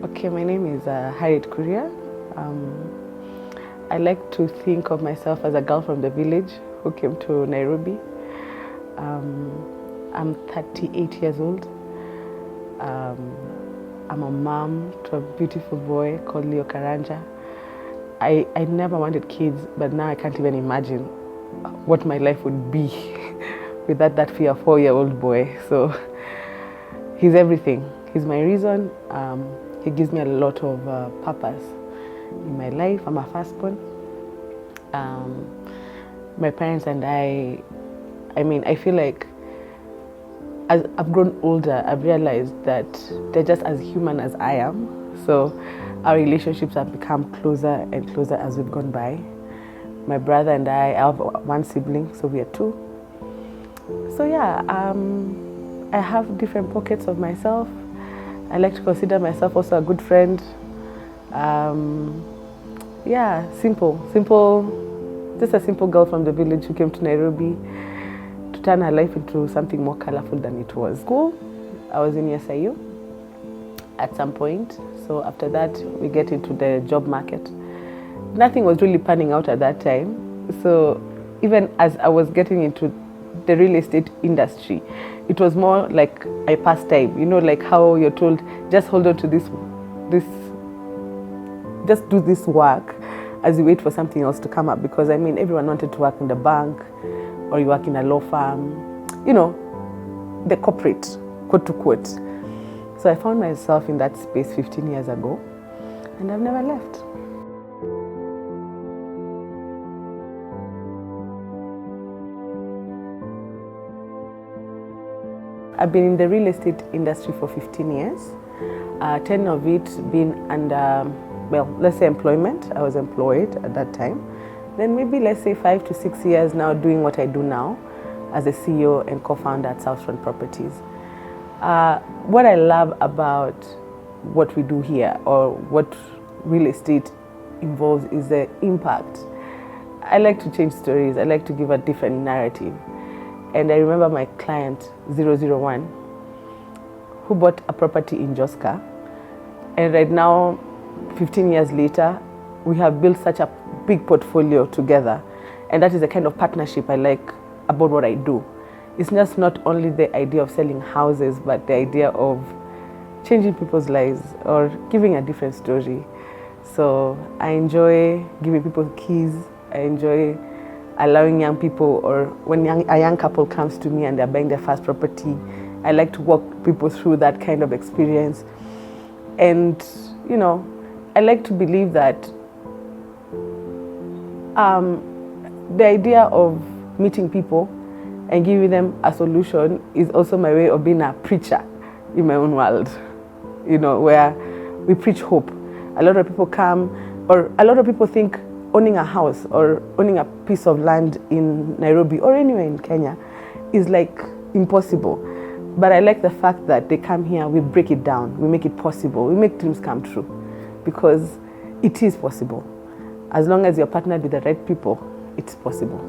Okay, my name is Hariet Kuria. I like to think of myself as a girl from the village who came to Nairobi. I'm 38 years old. I'm a mom to a beautiful boy called Leo Karanja. I never wanted kids, but now I can't even imagine what my life would be without that 4-year-old boy. So he's everything. He's my reason. He gives me a lot of purpose in my life. I'm a firstborn. My parents and I feel like as I've grown older, I've realized that they're just as human as I am. So our relationships have become closer and closer as we've gone by. My brother and I have one sibling, so we are two. So yeah, I have different pockets of myself. I like to consider myself also a good friend. Yeah, simple, just a simple girl from the village who came to Nairobi to turn her life into something more colorful than it was. School, I was in SIU at some point. So after that, we get into the job market. Nothing was really panning out at that time. So even as I was getting into the real estate industry, it was more like a pastime, like how you're told, just hold on to this, just do this work as you wait for something else to come up. Because everyone wanted to work in the bank or you work in a law firm, the corporate, quote to quote. So I found myself in that space 15 years ago and I've never left. I've been in the real estate industry for 15 years, 10 of it being under, let's say employment. I was employed at that time. Then maybe let's say 5 to 6 years now doing what I do now as a CEO and co-founder at Southfront Properties. What I love about what we do here or what real estate involves is the impact. I like to change stories. I like to give a different narrative. And I remember my client, 001, who bought a property in Joska. And right now, 15 years later, we have built such a big portfolio together. And that is the kind of partnership I like about what I do. It's just not only the idea of selling houses, but the idea of changing people's lives or giving a different story. So I enjoy giving people keys. I enjoy allowing young people, or when a young couple comes to me and they're buying their first property, I like to walk people through that kind of experience. And, I like to believe that the idea of meeting people and giving them a solution is also my way of being a preacher in my own world, where we preach hope. A lot of people come, or a lot of people think owning a house or owning a piece of land in Nairobi or anywhere in Kenya is like impossible. But I like the fact that they come here, we break it down, we make it possible, we make dreams come true, because it is possible. As long as you're partnered with the right people, it's possible.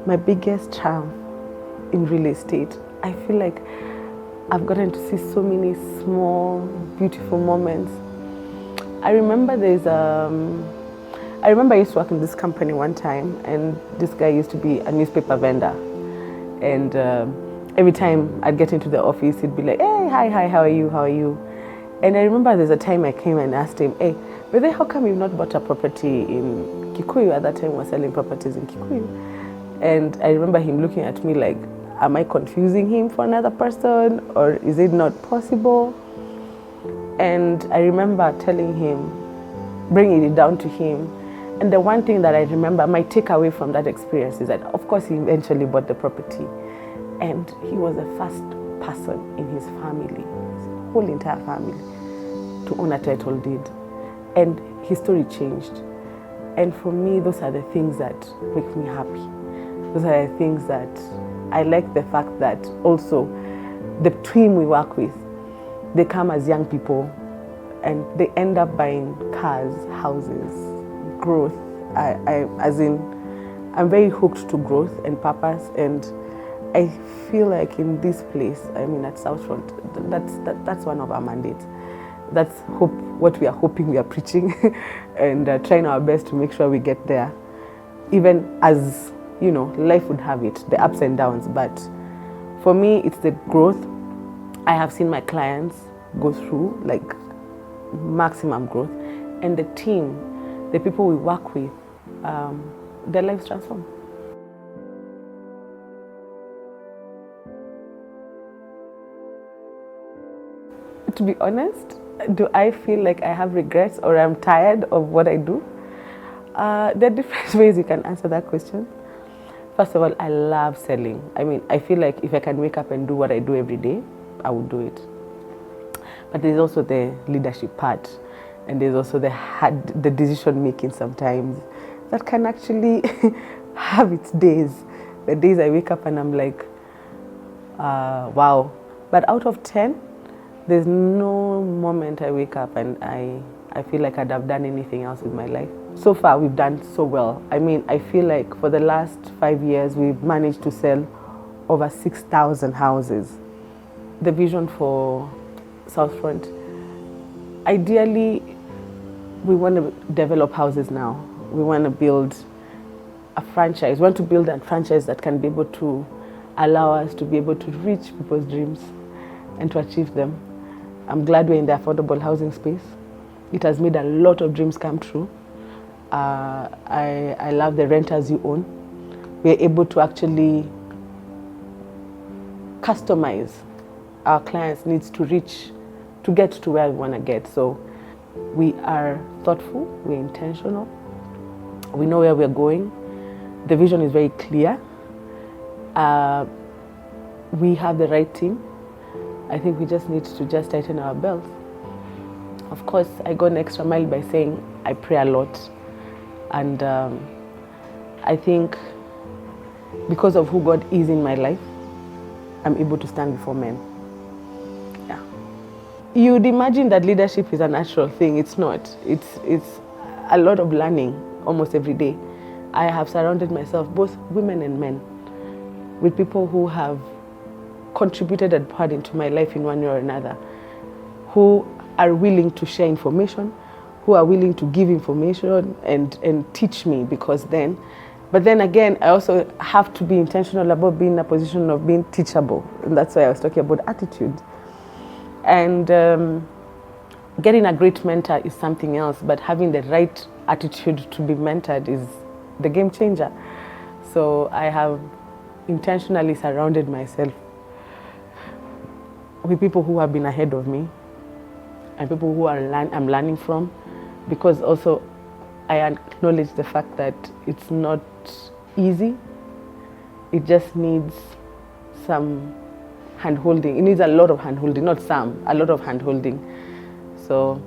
My biggest charm in real estate, I feel like I've gotten to see so many small, beautiful moments. I remember I used to work in this company one time, and this guy used to be a newspaper vendor. And every time I'd get into the office, he'd be like, "Hey, hi, how are you? And I remember there's a time I came and asked him, "Hey, brother, how come you've not bought a property in Kikuyu?" At that time, we were selling properties in Kikuyu. And I remember him looking at me like, am I confusing him for another person, or is it not possible? And I remember telling him, bringing it down to him. And the one thing that I remember, my takeaway from that experience is that, of course, he eventually bought the property. And he was the first person in his family, his whole entire family, to own a title deed. And his story changed. And for me, those are the things that make me happy. Those are the things that I like, the fact that also the team we work with, they come as young people and they end up buying cars, houses, growth. I'm very hooked to growth and purpose, and I feel like in this place, I mean at Southfront, that's one of our mandates. That's what we are hoping we are preaching and trying our best to make sure we get there. Even as, you know, life would have it, the ups and downs. But for me, it's the growth. I have seen my clients go through like maximum growth, and the team, the people we work with, their lives transform. To be honest, do I feel like I have regrets or I'm tired of what I do? There are different ways you can answer that question. First of all, I love selling. I mean, I feel like if I can wake up and do what I do every day, I would do it. But there's also the leadership part, and there's also the decision making sometimes that can actually have its days. The days I wake up and I'm like, wow. But out of 10, there's no moment I wake up and I feel like I'd have done anything else with my life. So far, we've done so well. I mean, I feel like for the last 5 years, we've managed to sell over 6,000 houses. The vision for Southfront, ideally, we want to develop houses now. We want to build a franchise. We want to build a franchise that can be able to allow us to be able to reach people's dreams and to achieve them. I'm glad we're in the affordable housing space. It has made a lot of dreams come true. I love the rent as you own. We're able to actually customize our clients' needs to reach, to get to where we want to get. So we are thoughtful, we're intentional, we know where we're going. The vision is very clear. We have the right team. I think we just need to just tighten our belts. Of course, I go an extra mile by saying I pray a lot. And I think because of who God is in my life, I'm able to stand before men. Yeah. You'd imagine that leadership is a natural thing. It's not. It's a lot of learning almost every day. I have surrounded myself, both women and men, with people who have contributed and poured into my life in one way or another, who are willing to share information, who are willing to give information and teach me, but then again, I also have to be intentional about being in a position of being teachable. And that's why I was talking about attitude. And getting a great mentor is something else, but having the right attitude to be mentored is the game changer. So I have intentionally surrounded myself with people who have been ahead of me and people who I'm learning from, because also I acknowledge the fact that it's not easy. It just needs some hand-holding. It needs a lot of hand-holding, not some, a lot of hand-holding. So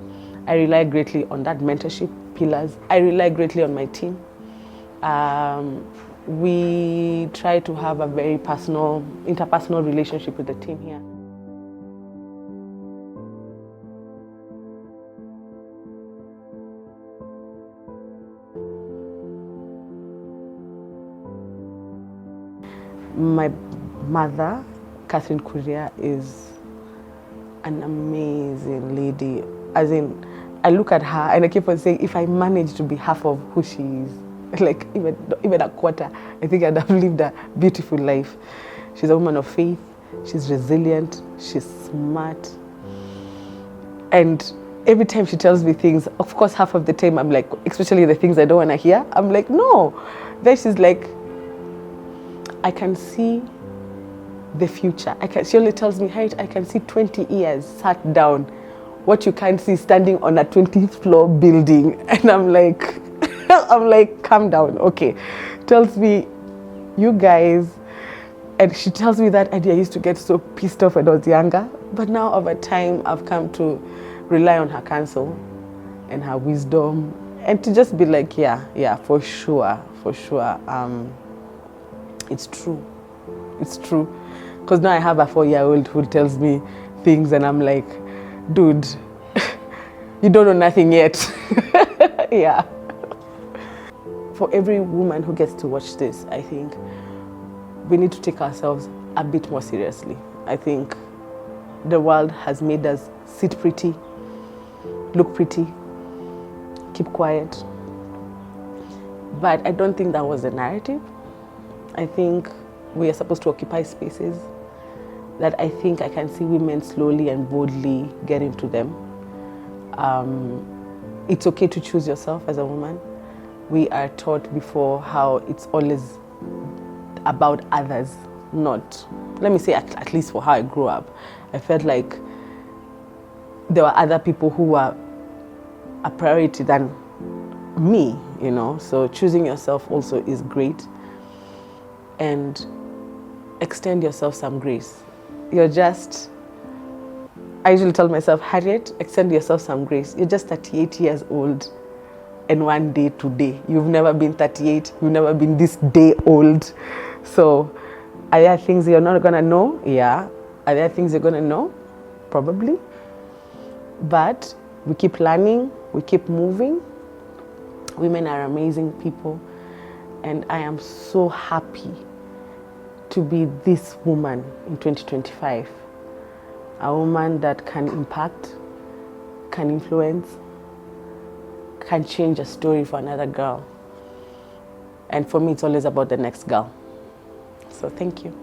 I rely greatly on that mentorship pillars. I rely greatly on my team. We try to have a very personal, interpersonal relationship with the team here. My mother, Hariet Kuria, is an amazing lady. As in, I look at her and I keep on saying, if I manage to be half of who she is, like even a quarter, I think I'd have lived a beautiful life. She's a woman of faith. She's resilient. She's smart. And every time she tells me things, of course, half of the time I'm like, especially the things I don't want to hear, I'm like, no. Then she's like, I can see the future. She only tells me, Harriet, I can see 20 years sat down. What you can't see standing on a 20th floor building. And I'm like, calm down. Okay. Tells me, you guys, and she tells me that idea. I used to get so pissed off when I was younger. But now over time, I've come to rely on her counsel and her wisdom and to just be like, yeah, for sure. It's true. It's true. Because now I have a 4-year-old who tells me things and I'm like, dude, you don't know nothing yet. Yeah. For every woman who gets to watch this, I think we need to take ourselves a bit more seriously. I think the world has made us sit pretty, look pretty, keep quiet. But I don't think that was the narrative. I think we are supposed to occupy spaces that I think I can see women slowly and boldly get into them. It's okay to choose yourself as a woman. We are taught before how it's always about others, not, let me say at least for how I grew up, I felt like there were other people who were a priority than me, you know. So choosing yourself also is great, and extend yourself some grace. You're just, I usually tell myself, Harriet, extend yourself some grace. You're just 38 years old and one day today. You've never been 38, you've never been this day old. So are there things you're not gonna know? Yeah. Are there things you're gonna know? Probably. But we keep learning, we keep moving. Women are amazing people, and I am so happy to be this woman in 2025. A woman that can impact, can influence, can change a story for another girl. And for me, it's always about the next girl. So thank you.